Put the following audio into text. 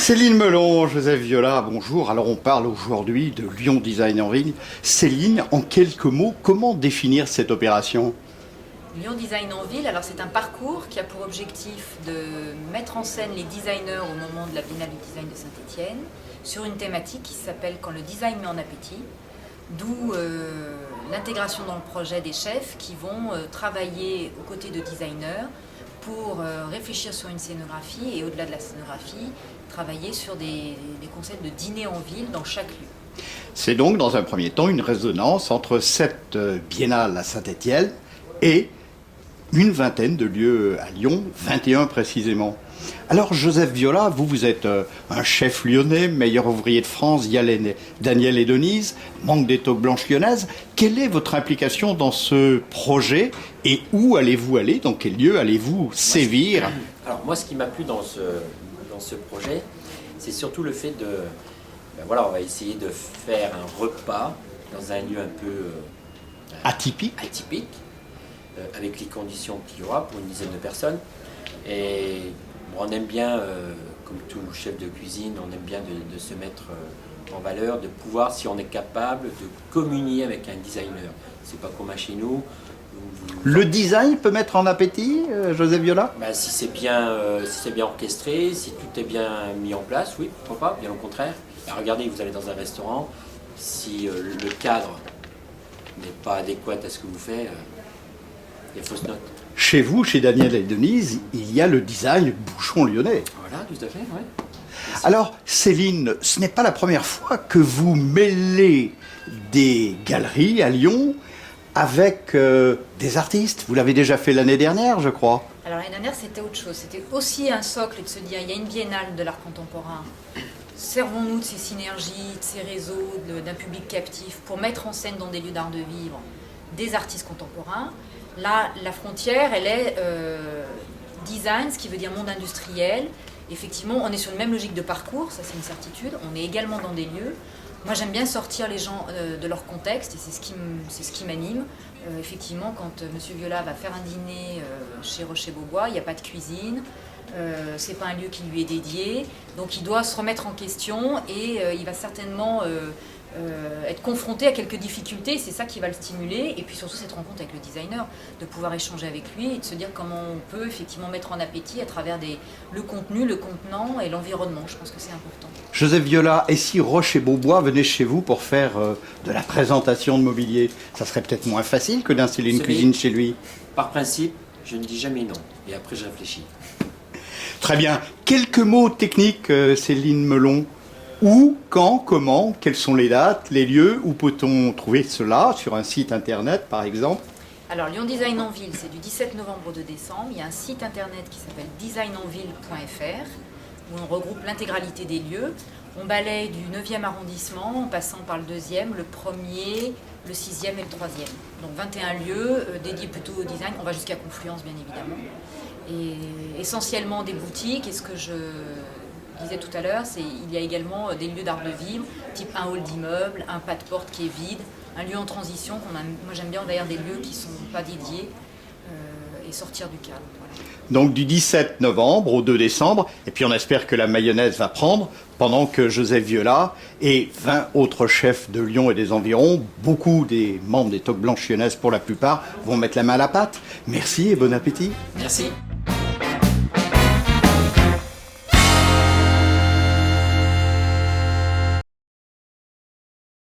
Céline Melon, Joseph Viola, bonjour. Alors on parle aujourd'hui de Lyon Design en Ville. Céline, en quelques mots, comment définir cette opération ? Lyon Design en Ville, alors c'est un parcours qui a pour objectif de mettre en scène les designers au moment de la Biennale du Design de Saint-Étienne sur une thématique qui s'appelle « Quand le design met en appétit », d'où l'intégration dans le projet des chefs qui vont travailler aux côtés de designers pour réfléchir sur une scénographie et au-delà de la scénographie, travailler sur des concepts de dîner en ville dans chaque lieu. C'est donc dans un premier temps une résonance entre cette biennale à Saint-Étienne et une vingtaine de lieux à Lyon, 21 précisément. Alors Joseph Viola, vous êtes un chef lyonnais, meilleur ouvrier de France, Daniel et Denise, manque des toques blanches lyonnaises. Quelle est votre implication dans ce projet et où allez-vous aller, dans quel lieu allez-vous sévir? Alors moi, ce qui m'a plu dans ce projet, c'est surtout le fait de... on va essayer de faire un repas dans un lieu un peu atypique, avec les conditions qu'il y aura pour une dizaine de personnes. Et on aime bien, comme tout chef de cuisine, on aime bien de se mettre en valeur, de pouvoir, si on est capable, de communier avec un designer. C'est pas comme chez nous. Le design peut mettre en appétit, Joseph Viola? Si c'est bien orchestré, si tout est bien mis en place, oui, pourquoi pas, bien au contraire. Regardez, vous allez dans un restaurant, si le cadre n'est pas adéquat à ce que vous faites, il y a fausse note. Chez vous, chez Daniel et Denise, il y a le design bouchon lyonnais. Voilà, tout à fait, oui. Alors, Céline, ce n'est pas la première fois que vous mêlez des galeries à Lyon avec des artistes. Vous l'avez déjà fait l'année dernière, je crois. Alors l'année dernière, c'était autre chose. C'était aussi un socle de se dire, il y a une biennale de l'art contemporain. Servons-nous de ces synergies, de ces réseaux, d'un public captif pour mettre en scène dans des lieux d'art de vivre des artistes contemporains. Là, la frontière, elle est design, ce qui veut dire monde industriel. Effectivement, on est sur une même logique de parcours, ça c'est une certitude. On est également dans des lieux. Moi, j'aime bien sortir les gens de leur contexte et c'est ce qui m'anime. Effectivement, quand M. Viola va faire un dîner chez Rocher-Beaubois, il n'y a pas de cuisine. C'est pas un lieu qui lui est dédié. Donc, il doit se remettre en question et il va certainement être confronté à quelques difficultés, c'est ça qui va le stimuler, et puis surtout cette rencontre avec le designer, de pouvoir échanger avec lui et de se dire comment on peut effectivement mettre en appétit à travers le contenu, le contenant et l'environnement. Je pense que c'est important. Joseph Viola, et si Rocher-Beaubois venait chez vous pour faire de la présentation de mobilier, ça serait peut-être moins facile que d'installer une cuisine chez lui? Par principe, je ne dis jamais non, et après je réfléchis. Très bien. Quelques mots techniques, Céline Melon. Où, quand, comment, quelles sont les dates, les lieux, où peut-on trouver cela sur un site internet par exemple? Alors Lyon Design en Ville, c'est du 17 novembre au 2 décembre. Il y a un site internet qui s'appelle designenville.fr où on regroupe l'intégralité des lieux. On balaye du 9e arrondissement en passant par le 2e, le 1er, le 6e et le 3e. Donc 21 lieux dédiés plutôt au design. On va jusqu'à Confluence bien évidemment. Et essentiellement des boutiques. Et ce que je disais tout à l'heure, il y a également des lieux d'art de vivre, type un hall d'immeuble, un pas de porte qui est vide, un lieu en transition. Moi j'aime bien d'ailleurs des lieux qui ne sont pas dédiés et sortir du cadre. Voilà. Donc du 17 novembre au 2 décembre, et puis on espère que la mayonnaise va prendre, pendant que Joseph Viola et 20 autres chefs de Lyon et des environs, beaucoup des membres des toques blanches lyonnaises pour la plupart, vont mettre la main à la pâte. Merci et bon appétit. Merci.